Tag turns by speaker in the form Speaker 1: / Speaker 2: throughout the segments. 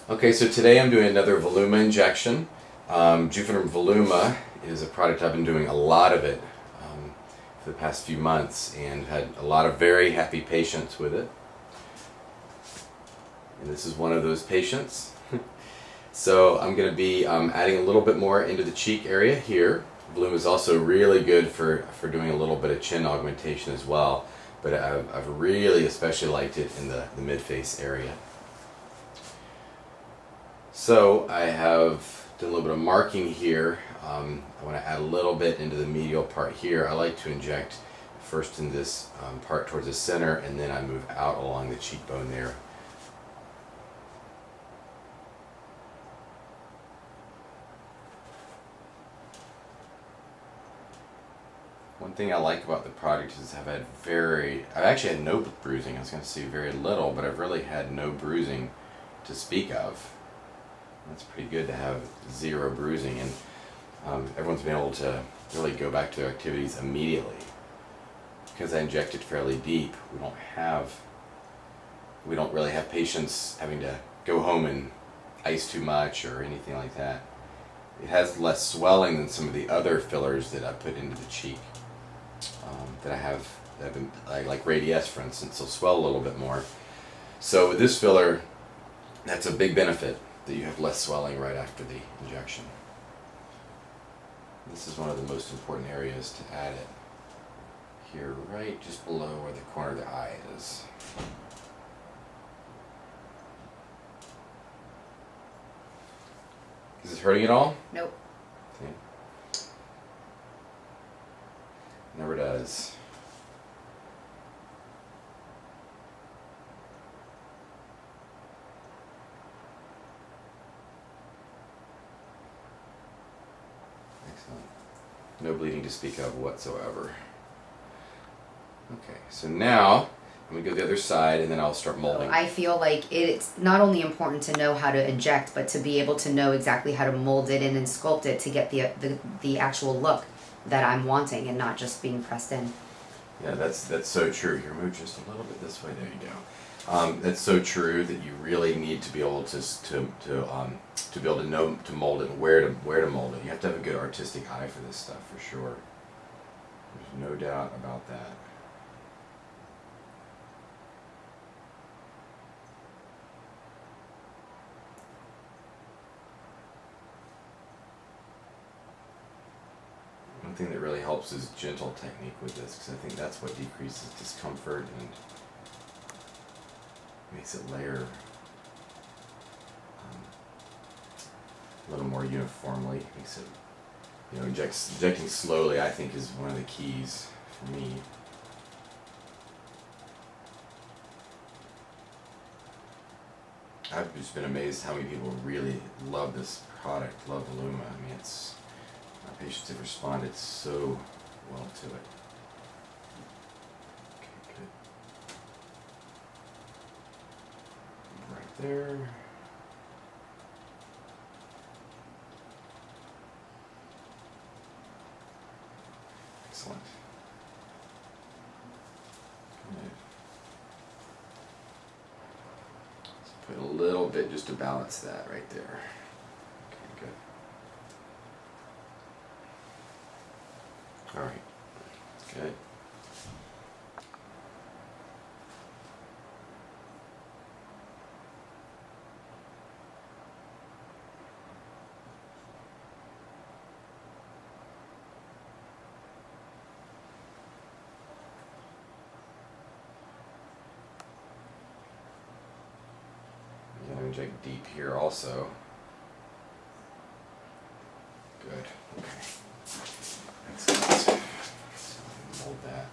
Speaker 1: Okay, so today I'm doing another Voluma injection. Juvederm Voluma is a product I've been doing a lot of it for the past few months and had a lot of very happy patients with it. And this is one of those patients. So I'm going to be adding a little bit more into the cheek area here. Voluma is also really good for doing a little bit of chin augmentation as well, but I've really especially liked it in the mid-face area. So I have done a little bit of marking here. I want to add a little bit into the medial part here. I like to inject first in this part towards the center, and then I move out along the cheekbone there. One thing I like about the product is I've actually had no bruising. I was going to say very little, but I've really had no bruising to speak of. That's pretty good to have zero bruising, and everyone's been able to really go back to their activities immediately. Because I injected fairly deep, we don't really have patients having to go home and ice too much or anything like that. It has less swelling than some of the other fillers that I put into the cheek that I've been like Radiesse, for instance, will swell a little bit more. So with this filler, that's a big benefit, that you have less swelling right after the injection. This is one of the most important areas to add it. Here, right just below where the corner of the eye is. Is this hurting at all?
Speaker 2: Nope.
Speaker 1: Okay. Never does. Excellent. No bleeding to speak of whatsoever. Okay, so now I'm going to go the other side and then I'll start molding.
Speaker 2: I feel like it's not only important to know how to inject, but to be able to know exactly how to mold it in and sculpt it to get the actual look that I'm wanting, and not just being pressed in.
Speaker 1: Yeah, that's so true. Here, move just a little bit this way. There you go. That's so true that you really need to be able to be able to know to mold it and where to mold it. You have to have a good artistic eye for this stuff for sure. There's no doubt about that. One thing that really helps is gentle technique with this, because I think that's what decreases discomfort and makes it layer a little more uniformly. Makes it, injecting slowly, I think, is one of the keys for me. I've just been amazed how many people really love this product, love Voluma. I mean, my patients have responded so well to it. Okay, good. Right there. Excellent. Good. Let's put a little bit just to balance that right there. Okay, good. All right, good. I'm going to inject deep here also. Good, okay. Excellent. So mold that.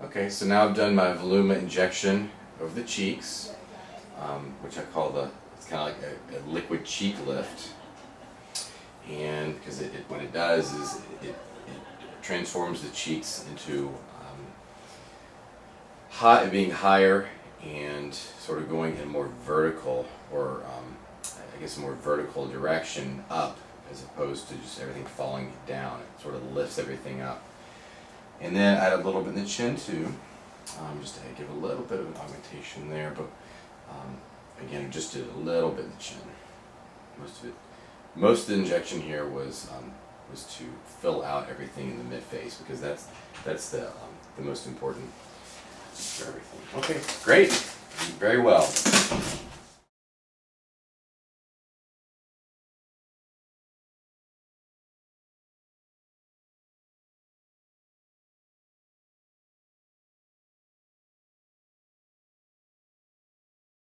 Speaker 1: Okay, so now I've done my Voluma injection of the cheeks, which I call it's kind of like a liquid cheek lift. And because what it does is it transforms the cheeks into being higher and sort of going in a more vertical, or I guess a more vertical direction up, as opposed to just everything falling down. It sort of lifts everything up. And then add a little bit in the chin too, just to give a little bit of an augmentation there, but again, just did a little bit in the chin. Most of the injection here was to fill out everything in the mid-face, because that's the most important for everything. Okay, great, very well.